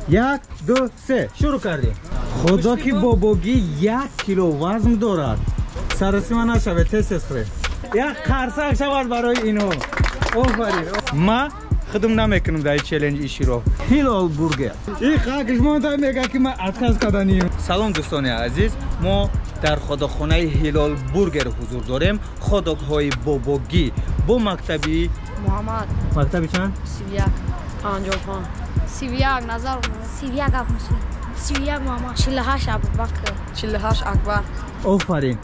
یک دو سه شروع کردیم. خدا که باباگی 1 کیلو وزن دارد. سرسیما نشوه تست خره. یک قرصک شود برای اینو. آفرین. ما خودم نمیکنم در این چالش ایشی رو. هیلال برگر. این خاکش مانده میگه که من اتخاذ کردنیم. سلام دوستان عزیز. ما در خودخانه هیلال برگر حضور داریم. خودک‌های باباگی با مکتبی محمد. مکتبی چند؟ 31 55 31 نظر 31 ابوسی 31 محمد 48 ابوبکر 48 اکبر. آفرین.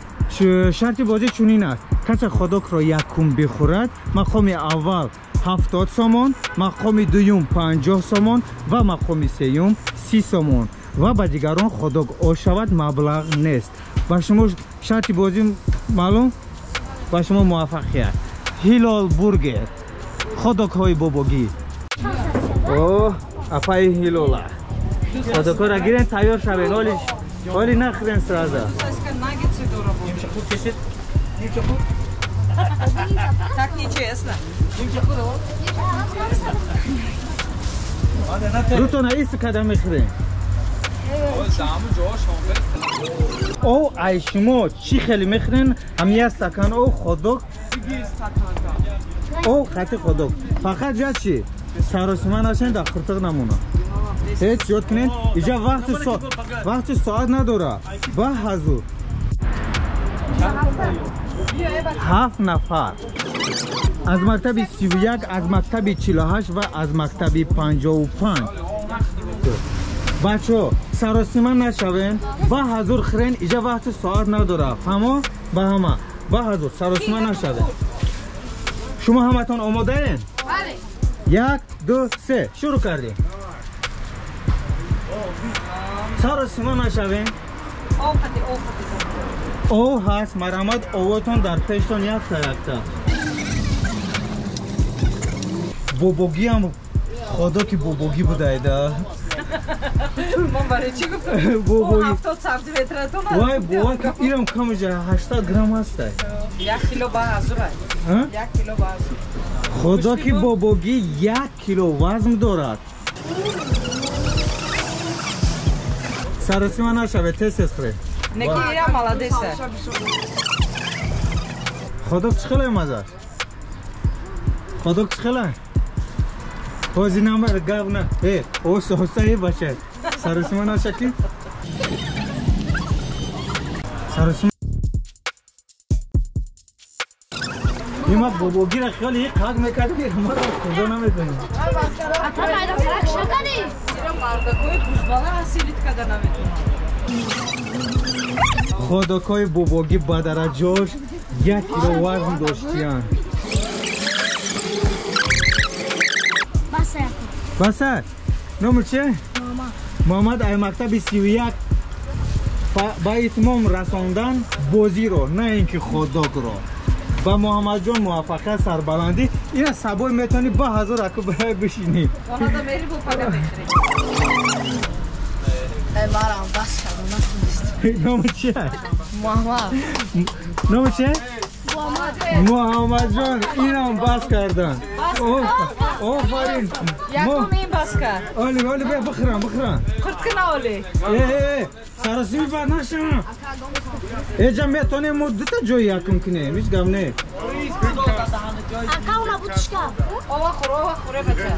شرط بازی چنین است. کسی خودک را یکم بخورد مقام اول 70 سومون، مقام دوم 50 سومون و مقام سوم 30 سومون و با دیگران خودک او شود مبلغ نیست. با شما شرط بازی معلوم؟ با شما موفقیت. هیلال برگر خودک های باباگی. اوه اپای هیلالا خودک را گیرین تیار شوید. حالی نخورین سرازا. روتون ایست کدام میخورین؟ او ای شما چی خیلی میخورین؟ همی استکان او خودک او خطی خودک فقط جد چی؟ سراسیما نشین در خورتق نمونه هیچ یاد کنین اینجا وقت ساعت نداره با حضور 7 نفر از مکتب 31 از مکتب 48 و از مکتب 55 بچه سراسیما نشوین با حضور خرین اینجا وقت ساعت نداره فهمو با همه با حضور سراسیما نشوین شما همتون آماده این؟ بله 1 2 3 شروع کردیم سراسیما نشوین او هست مرامت اوتون در پیشتون یک تا یک تا باباگی هم خدا که باباگی بوده ایده من برای چی گفتم؟ او 70 سانتی متر تو نه؟ وای بابا که ایرم کم جا 80 گرم هست 1 کیلو با حضوره 1 کیلو با حضور خدا که باباگی 1 کیلو وزن دارد سرسیما نشوه تست خره نگی ایرم مالادیسه خدا چه خیلی مزه خدا چه خیلی بازی نمبر گاب نه او سوستایی باشه سرسیما نشکی سرسیما ایما باباگی را خیلی قاق میکردی ما را خدا نمیکنیم اتا نایدا فرق شکنی ایرم مردکوی خوشباله حسیلیت کده نمیتونم خودکای باباگی با درجاش 1 کیلو وزن داشتیان بسه نمو چه؟ محمد ای مکتب 31 با اتمام رساندن بازی رو نه اینکه خودک رو با محمد جان موفقیت سربلندی این سبای میتونی با حضور اکو برای بشینی محمد میری با پگه بشینی مارم بس کردم نمو چه؟ محمد نمو چه؟ محمد جان این هم بس کردن آفرین یکم این بس کرد اولی بیا بخورم خورد کنه اولی سرسیمی بر نشم اینجا میتونیم مدت جایی یکم کنیم هیچ گم نه اکا اونا بودش کرد آوه خوره بچه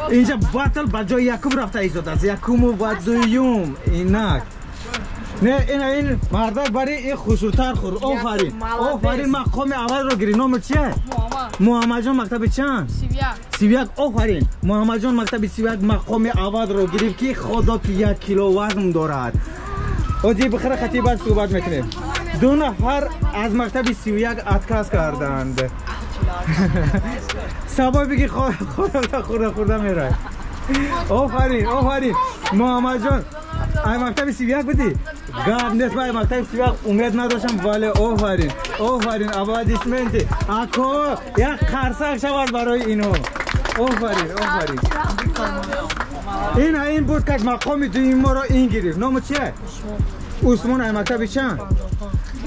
اینجا باطل با جای یکم رفته ایزاد است یکم و با دویم اینک نه این مردک برای این خوشتر خور آفرین مقام اول رو گیری نمبر چیه؟ محمد جان مکتب چند؟ 31 آفرین محمد جان مکتب 31 مقام اول رو گیریم که خدا که 1 کیلو وزن دارد آجی بخیر خطی بعد صحبت میکنیم 2 نفر از مکتب 31 اتکاس کردند سبا بگی خورده میره آفرین محمد جان ای مکتب 31 بودی؟ گاب نیست با ای مکتب 31 امید نداشتم ولی آفرین ابادیسمنتی اکو یک قرصک شود برای اینو آفرین این بود که مقام دویم ما را این گرفت نام چیه؟ عثمان ای مکتب چند؟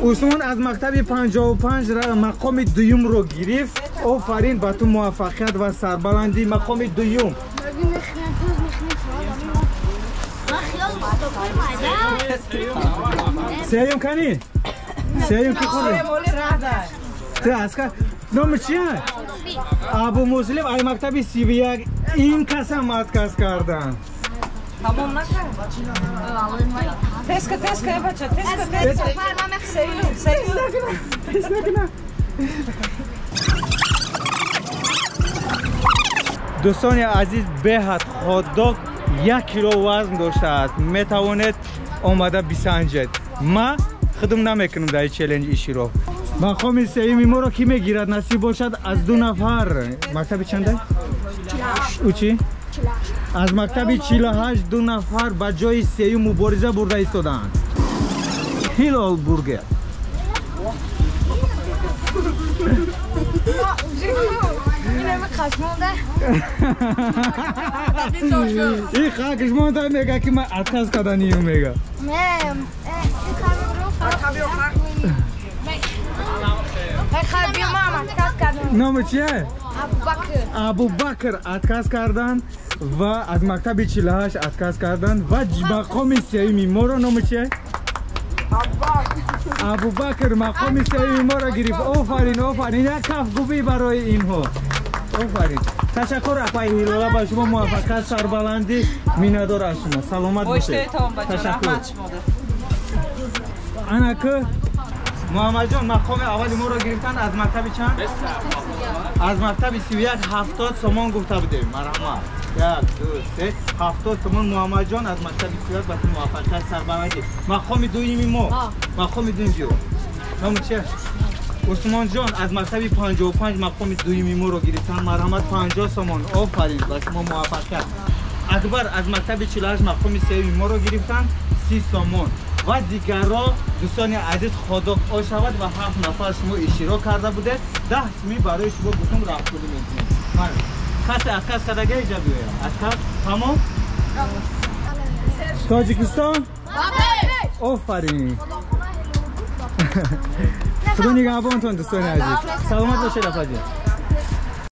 عثمان از مکتب 55 مقام دویم رو گرفت آفرین با تو موفقیت و سربلندی مقام دویم ببین میخنم پوز میخنم من خیال مایده سیوم کنی؟ سیوم که خوری؟ مولی راه دار تو از که نام چیه؟ ابو مسلم ای مکتبی CV1 این قسم کس کردن تمام نکن تسکه بچه تسکه سیوم دوستان عزیز بهت خودداغ 1 کیلو وزن داشته است میتواند آماده بسنجد ما خودم نمیکنم در این چالش ایشی رو مقام سیوم ما رو کی میگیرد نصیب باشد از 2 نفر مکتب چنده؟ او چی؟ از مکتب 48 2 نفر به جای سیوم مبارزه برده ایستادند هیلال برگر اینه خشمانده این خشمانده میگه که من اتخاذ کردنیم میگه نام چیه؟ ابو بکر اتخاذ کردن و از مکتب 48 اتخاذ کردن و مقام سیوم ما رو نام چیه؟ ابو بکر مقام سیوم ما را گرفت آفرین یک کف گوبی برای اینها آفرین تشکر اپای هیلالا با شما موفقیت سربلندی میندار از شما سلامت باشید تشکر انا که محمد جان مقام اول ما را گرفتن از مکتب چند؟ از مکتب 31 70 تومان گفته بودیم مرحمت 1 2 3 70 تومان محمد جان از مکتب 31 با موفقیت سربلندی مقام دومی ما مقام دومی نام چیه؟ عثمان جان از مکتب 55 مقام دومی ما رو گرفتن مرحمت 50 تومان آفرین با شما موفقیت اکبر از مکتب 48 مقام سیوم ما رو گرفتن 30 تومان و دیگرها دوستان عزیز خدا شود و 7 نفر شما اشتراک کرده بوده 10 اسمی برای شما گفتم رفت کنیم من خط عکس کردگی اینجا بیاید عکس تمام تاجیکستان آفرین خدا نگهبانتون دوستان عزیز سلامت باشید افاجی